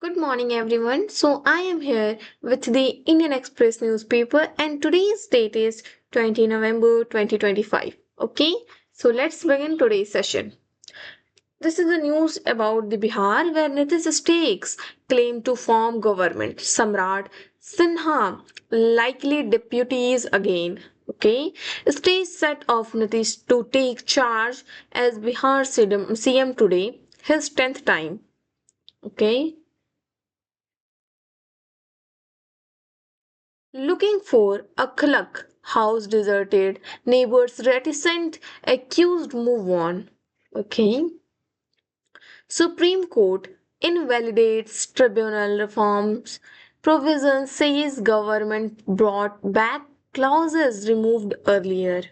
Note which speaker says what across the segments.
Speaker 1: Good morning, everyone. So, I am here with the Indian Express newspaper, and today's date is 20 November 2025. Okay, so let's begin today's session. This is the news about the Bihar where Nitish stakes claim to form government. Samrat Sinha likely deputies again. Okay, stage set of Nitish to take charge as Bihar CM today, his 10th time. Okay. Looking for a cluck, house deserted, neighbors reticent, accused move on. Okay. Supreme Court invalidates tribunal reforms. Provision says government brought back clauses removed earlier.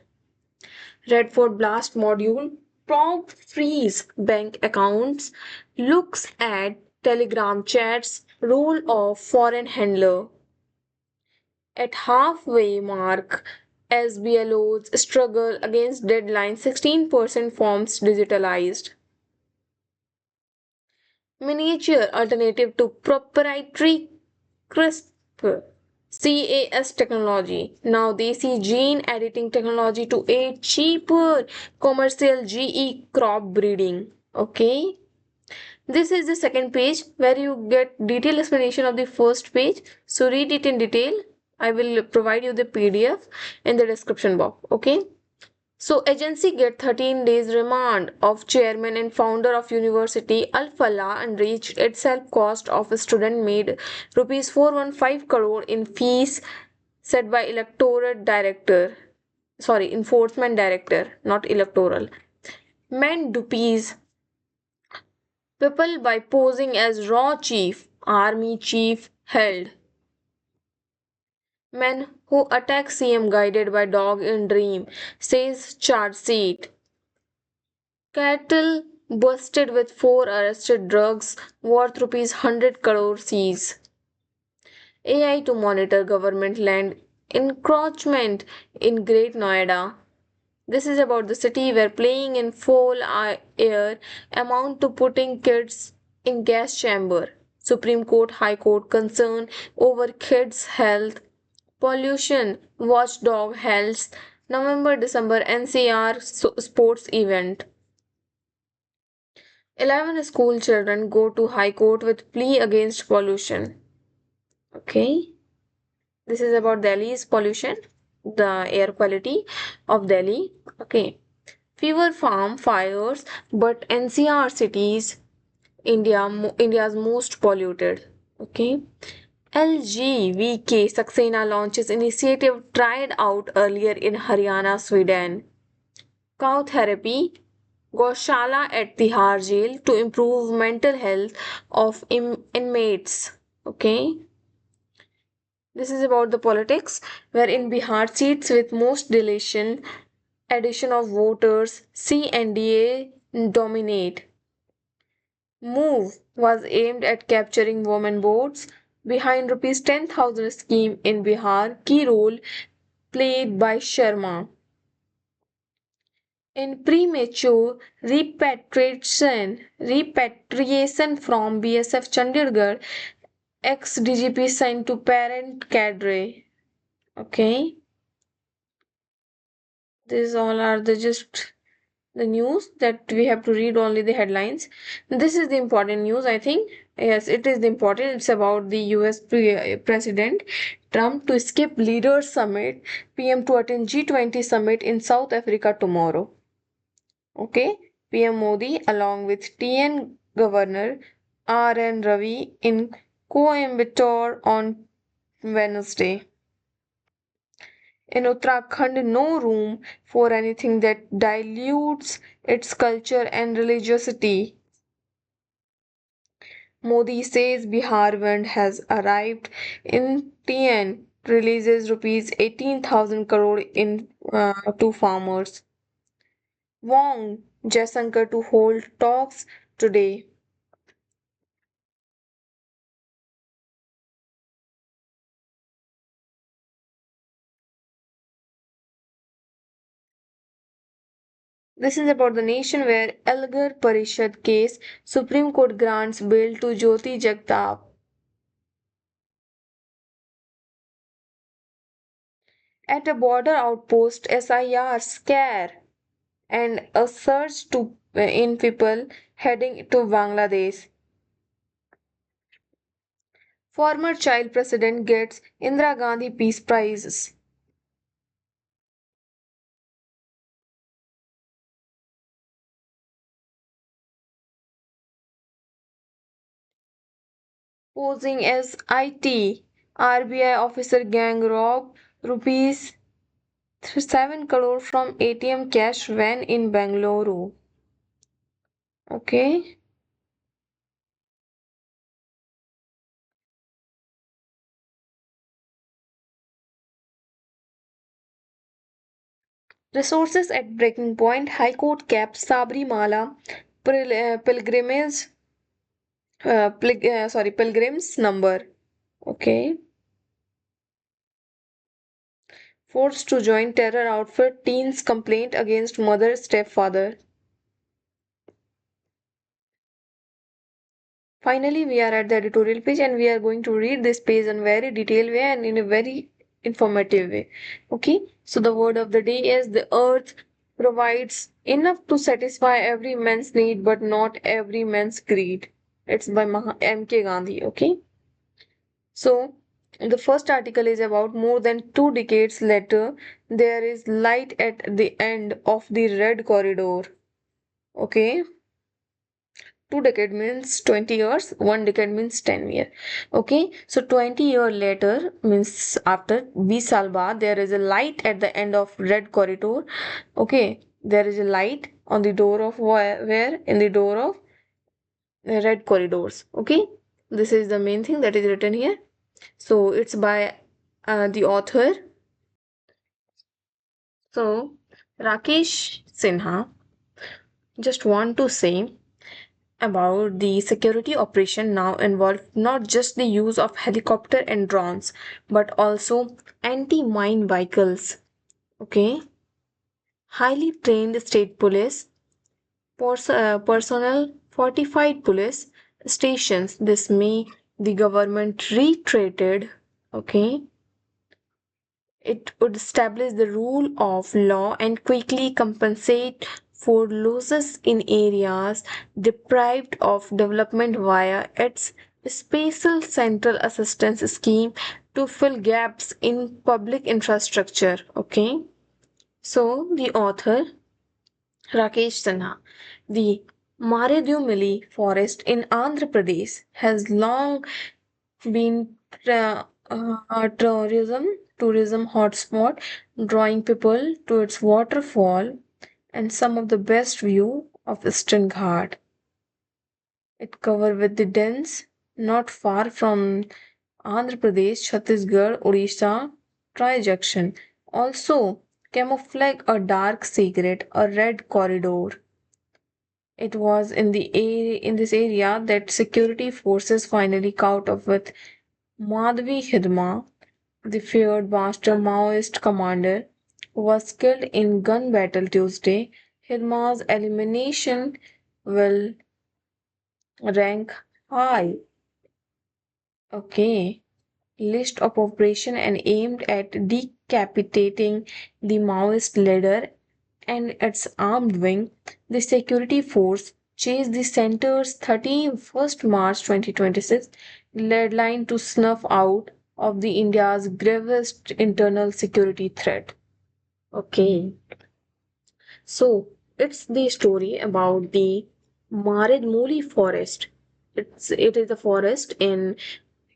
Speaker 1: Redford blast module probe freeze bank accounts. Looks at telegram chats role of foreign handler. At halfway mark, SBLOs struggle against deadline 16% forms digitalized. Miniature alternative to proprietary CRISPR CAS technology. Now they see gene editing technology to aid cheaper commercial GE crop breeding. Okay. This is the second page where you get detailed explanation of the first page. So read it in detail. I will provide you the PDF in the description box. Okay. So agency get 13 days remand of chairman and founder of university Al Falah and reached itself cost of a student made rupees 415 crore in fees set by electorate director. Sorry, enforcement director, not electoral. Men dupies people by posing as raw chief, army chief held. Men who attack CM guided by dog in dream, says charge sheet. Cattle busted with 4 arrested drugs worth rupees 100 crore seize. AI to monitor government land encroachment in Great Noida. This is about the city where playing in full air amount to putting kids in gas chamber. Supreme Court, High Court concern over kids' health, pollution, watchdog health, November December NCR sports event. 11 school children go to High Court with plea against pollution. Okay, this is about Delhi's pollution, the air quality of Delhi. Okay, fewer farm fires, but NCR cities, India's most polluted. Okay, LGVK Saxena launches initiative tried out earlier in Haryana, Sweden. Cow therapy, Goshala at Tihar jail to improve mental health of inmates. Okay, this is about the politics, where in Bihar seats with most addition of voters, CNDA dominate. Move was aimed at capturing women votes behind rupees 10,000 scheme in Bihar, key role played by Sharma. In premature repatriation from BSF Chandigarh, ex-DGP signed to parent cadre. Okay, these all are the just the news that we have to read only the headlines. This is the important news, I think. Yes, it is the important. It's about the US President Trump to skip leaders summit, PM to attend G20 summit in South Africa tomorrow. Okay, PM Modi along with TN Governor RN Ravi in Coimbatore on Wednesday. In Uttarakhand, no room for anything that dilutes its culture and religiosity. Modi says Bihar wind has arrived in TN, releases rupees 18,000 crore in to farmers. Wong Jaishankar to hold talks today. This is about the nation where Elgar Parishad case, Supreme Court grants bail to Jyoti Jagtap. At a border outpost, SIR scare and a surge in people heading to Bangladesh. Former child president gets Indira Gandhi Peace Prize. Posing as IT, RBI officer gang rob rupees 7 crore from ATM cash van in Bangalore. Okay. Resources at breaking point. High Court caps Sabrimala pilgrimage. Pilgrims number. Okay. Forced to join terror outfit. Teens complaint against mother stepfather. Finally, we are at the editorial page and we are going to read this page in a very detailed way and in a very informative way. Okay, so the word of the day is the earth provides enough to satisfy every man's need but not every man's greed. It's by M.K. Gandhi. Okay, so the first article is about more than 2 decades later, there is light at the end of the red corridor. Okay, 2 decade means 20 years, 1 decade means 10 years. Okay, so 20 year later means after 20 saal baad there is a light at the end of red corridor. Okay, there is a light on the door of where in the door of red corridors. Okay, this is the main thing that is written here. So it's by the author. So Rakesh Sinha, just want to say about the security operation now involved not just the use of helicopter and drones but also anti-mine vehicles. Okay, highly trained state police personnel, fortified police stations. This may the government retreated. Okay, it would establish the rule of law and quickly compensate for losses in areas deprived of development via its Special Central Assistance Scheme to fill gaps in public infrastructure. Okay, so the author Rakesh Sinha, the Maredumili forest in Andhra Pradesh has long been tourism hotspot, drawing people to its waterfall and some of the best view of Eastern Ghat. It covered with the dense, not far from Andhra Pradesh, Chhattisgarh, Odisha, Tri-junction. Also, camouflage a dark secret, a red corridor. It was in this area that security forces finally caught up with Madhvi Hidma, the feared master Maoist commander, who was killed in gun battle Tuesday. Hidma's elimination will rank high. Okay. List of operation and aimed at decapitating the Maoist leader and its armed wing. The security force chased the center's 31st March 2026 deadline to snuff out of the India's gravest internal security threat. Okay, so it's the story about the Marid Muli forest. It is a forest in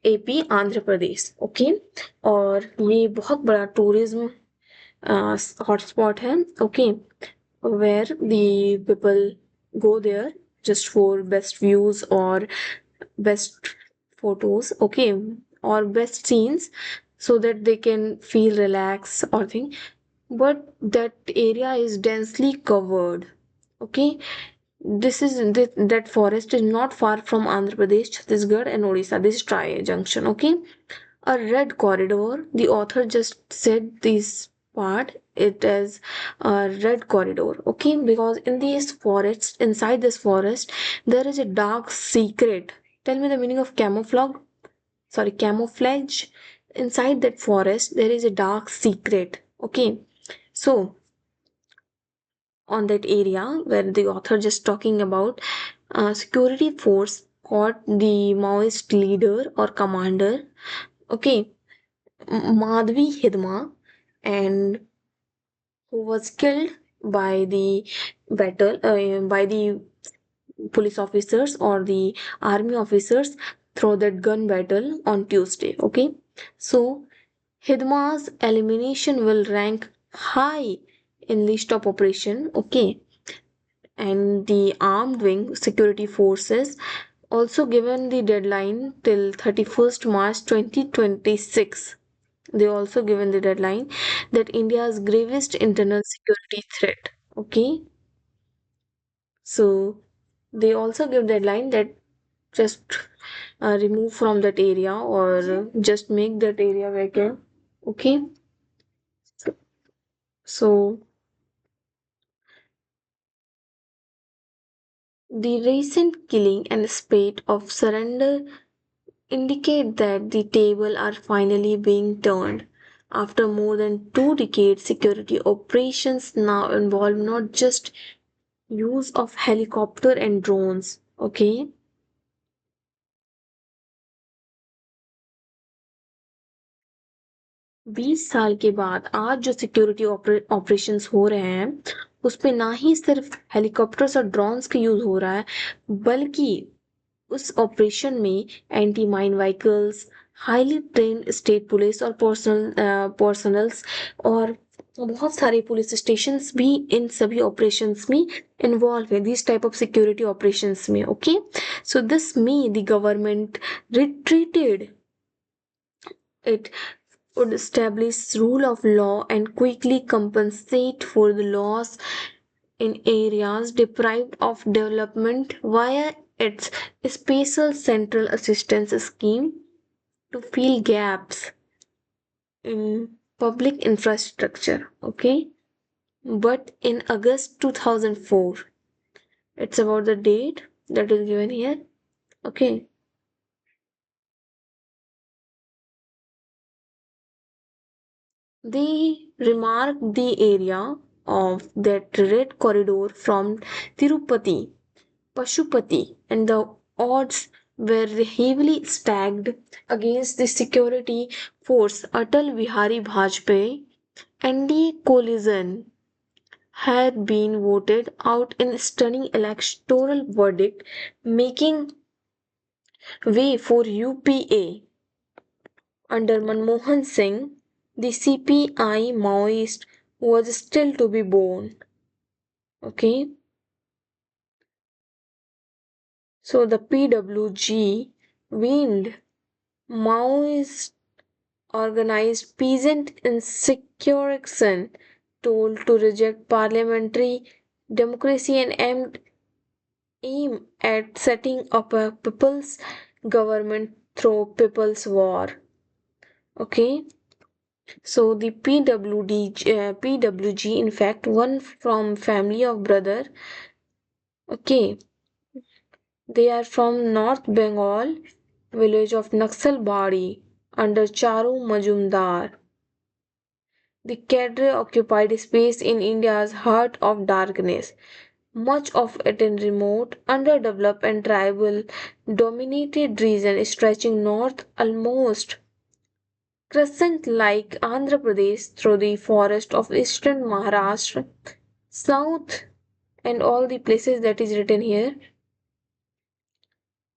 Speaker 1: AP Andhra Pradesh okay और ये बहुत बड़ा tourism hotspot है okay where the people go there just for best views or best photos okay or best scenes so that they can feel relaxed or thing but that area is densely covered okay that forest is not far from Andhra Pradesh, Chhattisgarh, and Odisha. This is Tri Junction. Okay, a red corridor. The author just said this part, it is a red corridor. Okay, because in this forest, inside this forest, there is a dark secret. Tell me the meaning of camouflage. Sorry, camouflage. Inside that forest, there is a dark secret. Okay, so on that area where the author just talking about, security force caught the Maoist leader or commander. Okay, Madhvi Hidma, and who was killed by the by the police officers or the army officers through that gun battle on Tuesday. Okay, so Hidma's elimination will rank high in list of operation. Okay, and the armed wing security forces also given the deadline till 31st March 2026. They also given the deadline that India's gravest internal security threat. Okay, so they also give deadline that just remove from that area or just make that area vacant. Okay, so the recent killing and spate of surrender indicate that the table are finally being turned. After more than 2 decades, security operations now involve not just use of helicopter and drones. Okay, 20 साल के बाद आज जो security operations हो रहे हैं उसपे ना ही सिर्फ हेलीकॉप्टर्स और ड्रोन्स का यूज हो रहा है, बल्कि उस ऑपरेशन में anti mine vehicles, highly trained state police और पर्सनल्स और बहुत सारे पुलिस स्टेशंस भी इन सभी ऑपरेशंस में इन्वॉल्व है, this type of security operations में. Okay, so this me the government retreated. It would establish rule of law and quickly compensate for the loss in areas deprived of development via its special central assistance scheme to fill gaps in public infrastructure. Okay, but in August 2004, it's about the date that is given here. Okay, they remarked the area of that red corridor from Tirupati, Pashupati, and the odds were heavily stacked against the security force Atal Bihari Vajpayee. NDA coalition had been voted out in stunning electoral verdict, making way for UPA under Manmohan Singh. The CPI Maoist was still to be born. Okay, so the PWG weaned Maoist organized peasant insurrection told to reject parliamentary democracy and aim at setting up a people's government through people's war. Okay, so the PWG in fact one from family of brother. Okay, they are from North Bengal village of Naxalbari under Charu Majumdar. The cadre occupied space in India's heart of darkness, much of it in remote, underdeveloped, and tribal dominated region stretching north almost crescent like Andhra Pradesh through the forest of eastern Maharashtra, south, and all the places that is written here.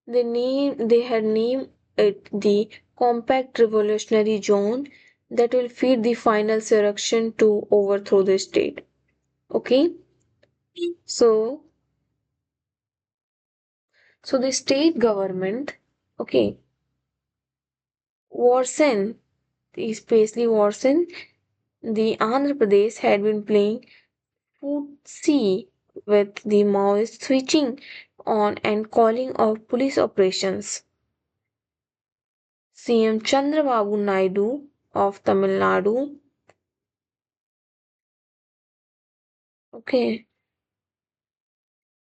Speaker 1: They had named it the Compact Revolutionary Zone that will feed the final insurrection to overthrow the state. Okay, so the state government, okay, Warsan, especially Warsan, the Andhra Pradesh had been playing footsie with the Maoists switching on and calling off police operations. CM Chandrababu Naidu of Tamil Nadu Okay,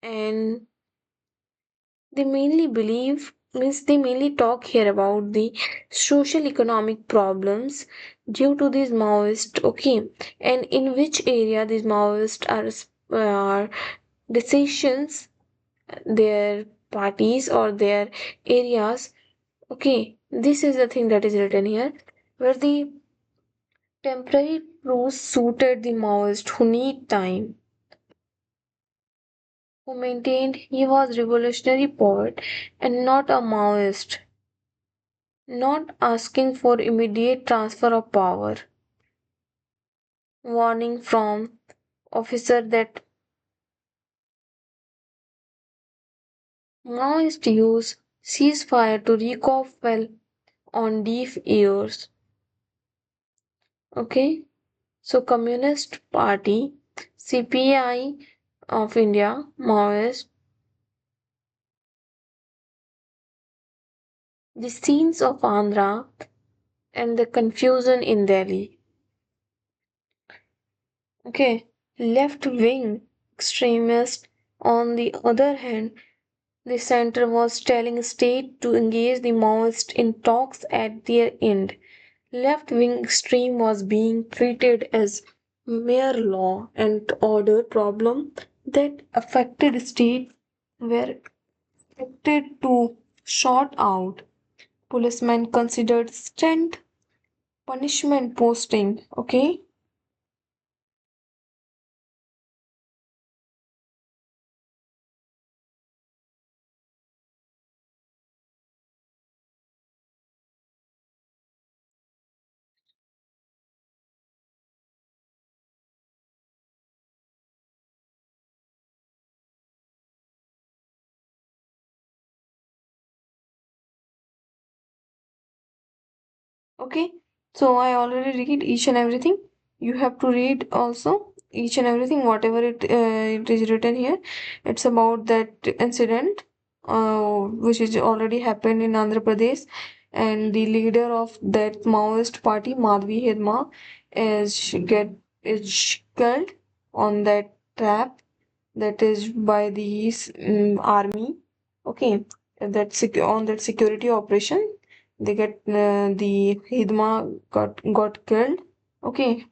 Speaker 1: and they mainly talk here about the social economic problems due to these Maoists, okay, and in which area these Maoists are decisions, their parties or their areas. Okay, this is the thing that is written here, where the temporary truce suited the Maoist who need time, who maintained he was revolutionary poet and not a Maoist, not asking for immediate transfer of power, warning from officer that Maoist use ceasefire to recoil fell on deaf ears. Okay, so Communist Party, CPI of India, Maoist, the scenes of Andhra and the confusion in Delhi. Okay, left wing extremists, on the other hand, the center was telling state to engage the Maoists in talks at their end. Left wing extreme was being treated as mere law and order problem that affected state were expected to sort out. Policemen considered stunt punishment posting. Okay. Okay, so I already read each and everything. You have to read also each and everything, whatever it is written here. It's about that incident, which is already happened in Andhra Pradesh, and the leader of that Maoist party, Madhvi Hedma, is killed on that trap that is by the army. Okay, on that security operation, they get the Hidma got killed. Okay,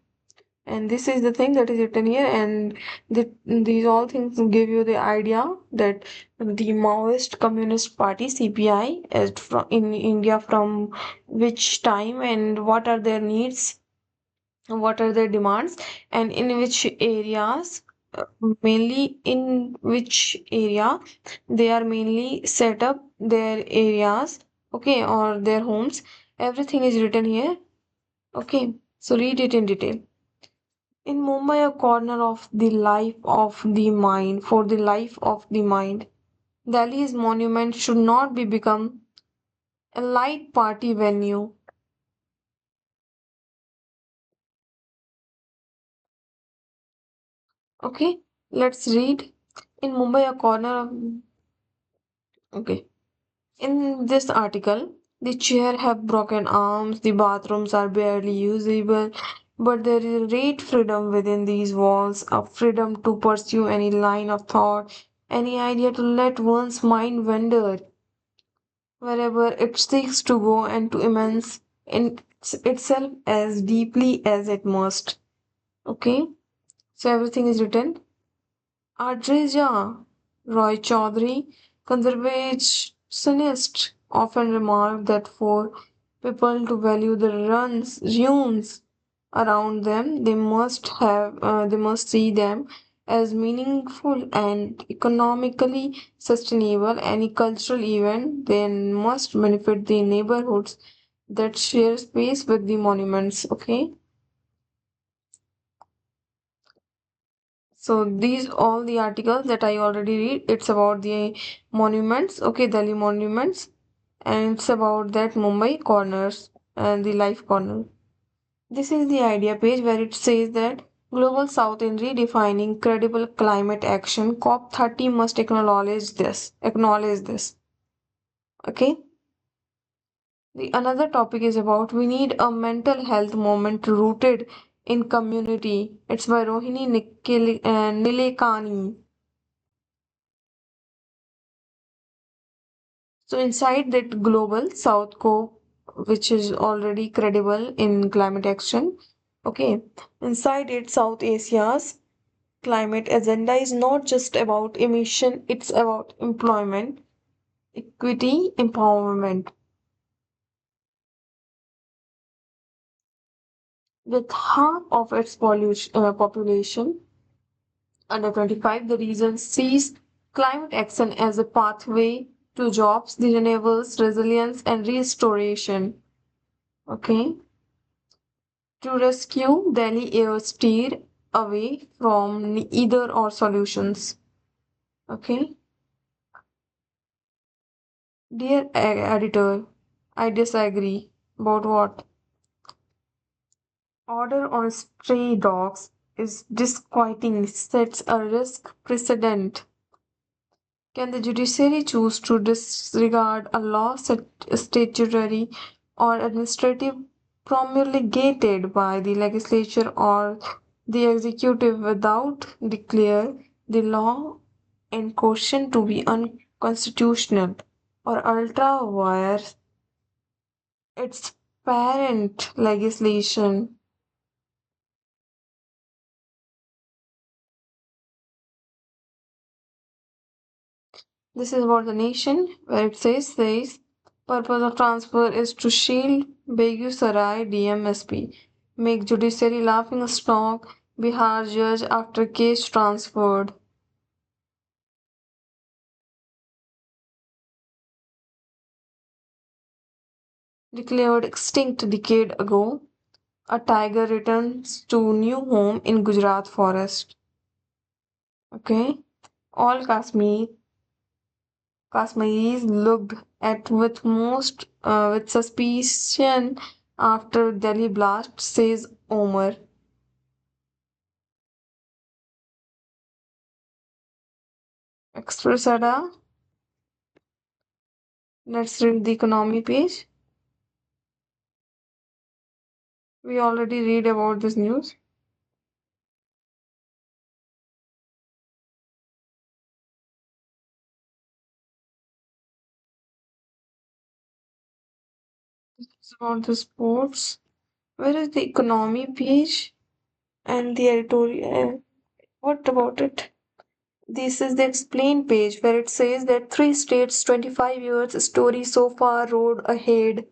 Speaker 1: and this is the thing that is written here, and these all things give you the idea that the Maoist Communist Party CPI is from in India from which time and what are their needs, what are their demands, and in which areas, mainly in which area they are mainly set up their areas, okay, or their homes. Everything is written here. Okay, so read it in detail. In Mumbai, a corner of the life of the mind for the life of the mind. Delhi's monument should not be become a light party venue. Okay, let's read. In Mumbai, a corner of, okay. In this article, the chair have broken arms, the bathrooms are barely usable, but there is great freedom within these walls, a freedom to pursue any line of thought, any idea to let one's mind wander wherever it seeks to go and to immense in itself as deeply as it must. Okay, so everything is written. Adrija Roy Chaudhary, conservationist, often remarked that for people to value the ruins around them, they must see them as meaningful and economically sustainable. Any cultural event then must benefit the neighborhoods that share space with the monuments. Okay. So these all the articles that I already read. It's about the monuments, okay, Delhi monuments, and it's about that Mumbai corners and the life corner. This is the idea page where it says that Global South in redefining credible climate action. COP30 must acknowledge this. Acknowledge this. Okay. The another topic is about we need a mental health movement rooted in community. It's by Rohini Nilekani. So inside that global South Co, which is already credible in climate action, okay, inside it South Asia's climate agenda is not just about emission, it's about employment, equity, empowerment. With half of its population under 25, the region sees climate action as a pathway to jobs, renewables, resilience, and restoration. Okay, to rescue Delhi air steer away from either or solutions. Okay, dear editor, I disagree. About what? Order on stray dogs is disquieting, sets a risk precedent. Can the judiciary choose to disregard a law statutory or administrative promulgated by the legislature or the executive without declare the law in question to be unconstitutional or ultra vires its parent legislation? This is about the nation where it says purpose of transfer is to shield Begusarai DMSP, make judiciary laughing stock, Bihar judge after case transferred. Declared extinct decade ago, a tiger returns to new home in Gujarat forest. Okay, all Kashmiris looked at with suspicion after Delhi blast, says Omar. Expressada. Let's read the economy page. We already read about this news. It's about the sports. Where is the economy page and the editorial? What about it? This is the explain page where it says that three states, 25 years story so far road ahead.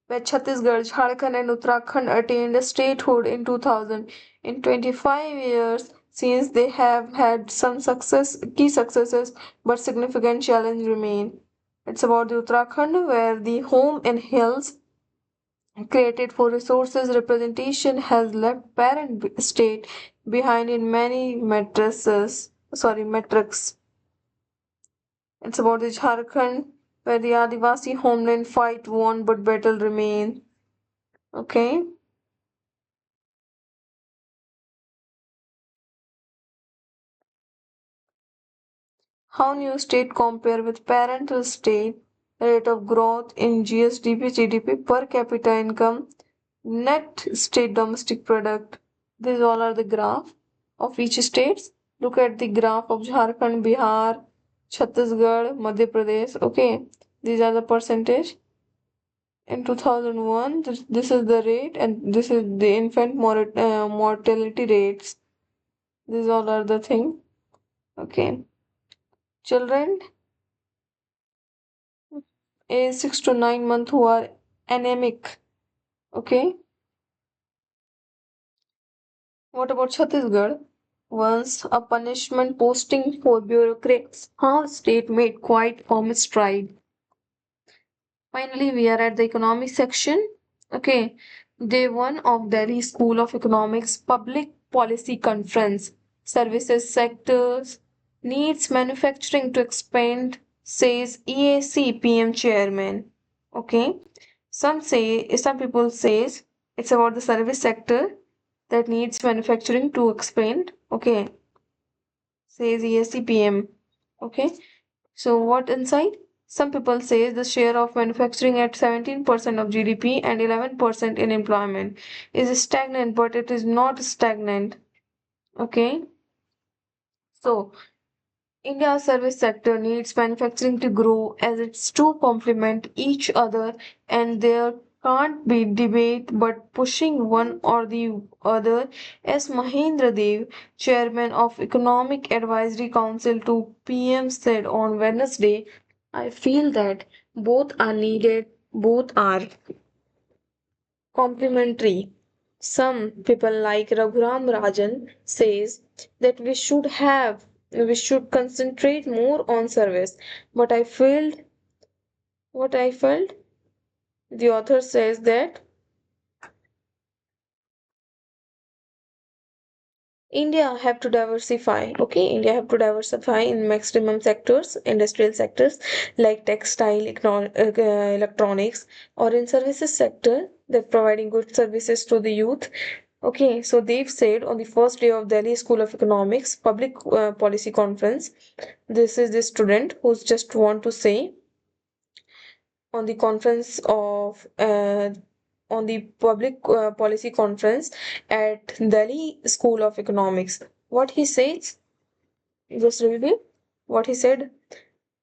Speaker 1: Where Chhattisgarh, Jharkhand, and Uttarakhand attained statehood in 2000. In 25 years, since they have had some key successes, but significant challenges remain. It's about the Uttarakhand, where the home and hills created for resources representation has left parent state behind in many metrics. It's about the Jharkhand, where the Adivasi homeland fight won but battle remain. Okay. How new state compare with parental state, rate of growth in GDP per capita income, net state domestic product. These all are the graph of each states. Look at the graph of Jharkhand, Bihar, Chhattisgarh, Madhya Pradesh. Okay, these are the percentage. In 2001, this is the rate, and this is the infant mortality rates. These all are the thing. Okay, children age 6 to 9 month who are anemic. Okay, what about Chhattisgarh? Once a punishment posting for bureaucrats, our state made quite firm stride. Finally, we are at the economic section. Okay, day one of Delhi School of Economics Public Policy Conference. Services sectors needs manufacturing to expand, says EAC PM chairman. Okay, some people says it's about the service sector that needs manufacturing to expand. Okay, says EAC PM. Okay, so what inside? Some people say the share of manufacturing at 17% of GDP and 11% in employment is stagnant, but it is not stagnant. Okay, so India's service sector needs manufacturing to grow as its two complement each other, and there can't be debate but pushing one or the other. As Mahendra Dev, chairman of Economic Advisory Council to PM, said on Wednesday, I feel that both are needed, both are complementary. Some people like Raghuram Rajan says that we should concentrate more on service. But I felt the author says that India have to diversify. Okay, India have to diversify in maximum sectors, industrial sectors like textile, electronics, or in services sector that providing good services to the youth. Okay, so they've said on the first day of Delhi School of Economics Public Policy Conference. This is the student who's just want to say on the conference of on the public policy conference at Delhi School of Economics. What he says, just review what he said.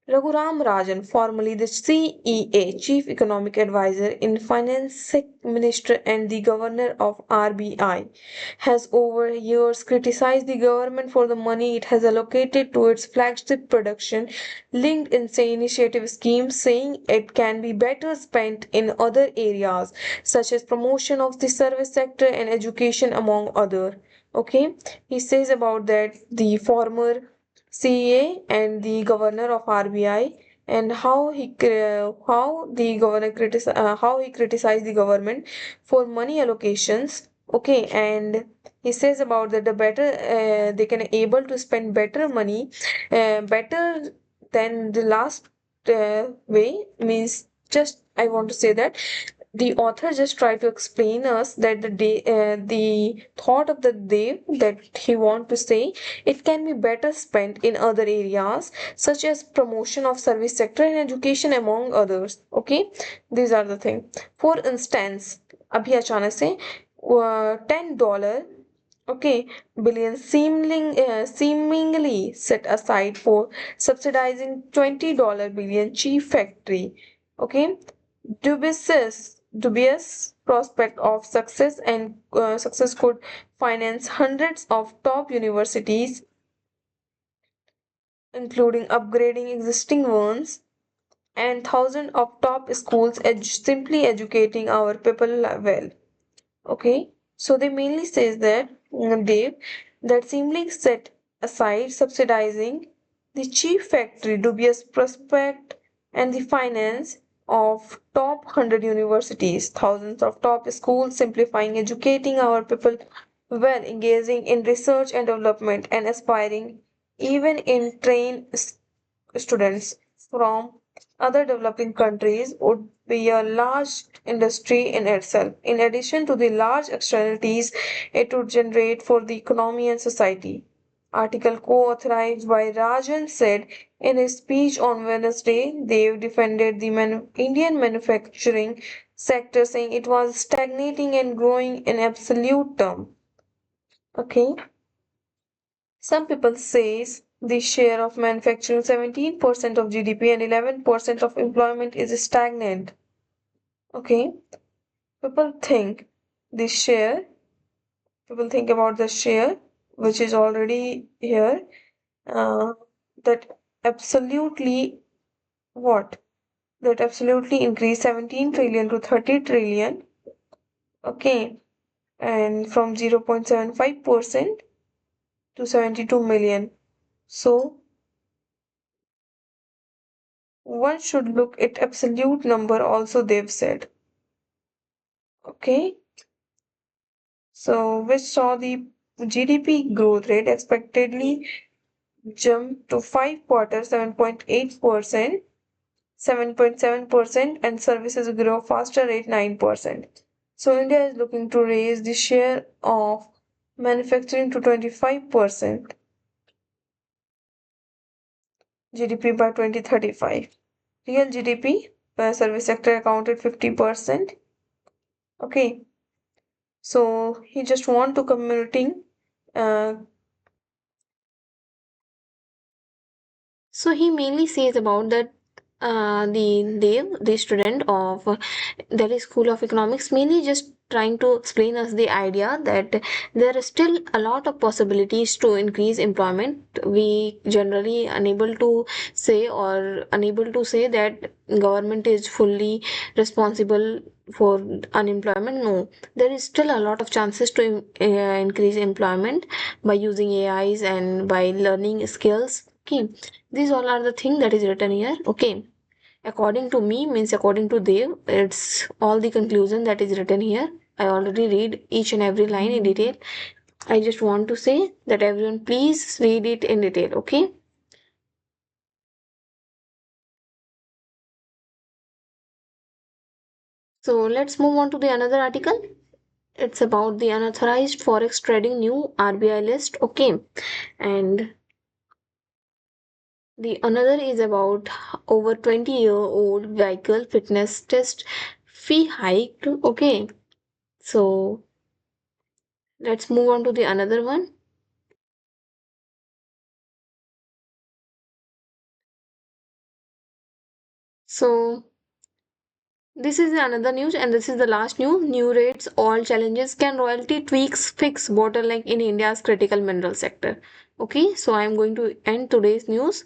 Speaker 1: Raghuram Rajan, formerly the CEA, Chief Economic Advisor in Finance Minister and the Governor of RBI, has over years criticized the government for the money it has allocated to its flagship production linked initiative schemes, saying it can be better spent in other areas such as promotion of the service sector and education among other. Okay, he says about that the former CA and the governor of RBI, and how the how he criticized the government for money allocations. Okay, and he says about that the better they can able to spend better money, better than the last way means. Just I want to say that the author just tried to explain us that the thought of the day that he want to say, it can be better spent in other areas such as promotion of service sector and education among others. Okay, these are the thing. For instance, अभी अचानक से $10, okay, billion seemingly set aside for subsidizing $20 billion cheap factory. Okay, dubious prospect of success, and success could finance hundreds of top universities, including upgrading existing ones, and thousands of top schools simply educating our people well. Okay, so they mainly says that Dave, that seemingly set aside subsidizing the chief factory, dubious prospect, and the finance of top 100 universities, thousands of top schools, simplifying educating our people well, engaging in research and development, and aspiring even in train students from other developing countries would be a large industry in itself. In addition to the large externalities it would generate for the economy and society. Article co-authored by Rajan said in his speech on Wednesday, they defended the Indian manufacturing sector, saying it was stagnating and growing in absolute terms. Okay. Some people say the share of manufacturing 17% of GDP and 11% of employment is stagnant. Okay, people think the share, people think about the share which is already here, uh, that absolutely what? That absolutely increased 17 trillion to 30 trillion. Okay, and from 0.75% to 72 million. So one should look at absolute number also, they've said. Okay, so which saw the GDP growth rate expectedly jump to 5 quarters 7.8%, 7.7%, and services grow faster at 9%. So India is looking to raise the share of manufacturing to 25% GDP by 2035. Real GDP per service sector accounted 50%. Okay, so he just want to commuting. Uh, so he mainly says about that the student of Delhi School of Economics, mainly just trying to explain us the idea that there is still a lot of possibilities to increase employment. We generally unable to say or unable to say that government is fully responsible for unemployment. No, there is still a lot of chances to increase employment by using AIs and by learning skills. Okay, these all are the thing that is written here. Okay, according to me means according to Dev, it's all the conclusion that is written here. I already read each and every line in detail. I just want to say that everyone please read it in detail. Okay, so let's move on to the another article. It's about the unauthorized forex trading new RBI list. Okay, and the another is about over 20-year-old vehicle fitness test fee hike. Okay, so let's move on to the another one. So this is another news, and this is the last news. New rates, all challenges. Can royalty tweaks fix bottleneck in India's critical mineral sector? Okay, so I am going to end today's news.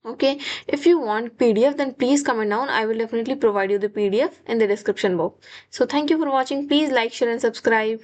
Speaker 1: Okay, if you want PDF, then please comment down. I will definitely provide you the PDF in the description box. So thank you for watching. Please like, share, and subscribe.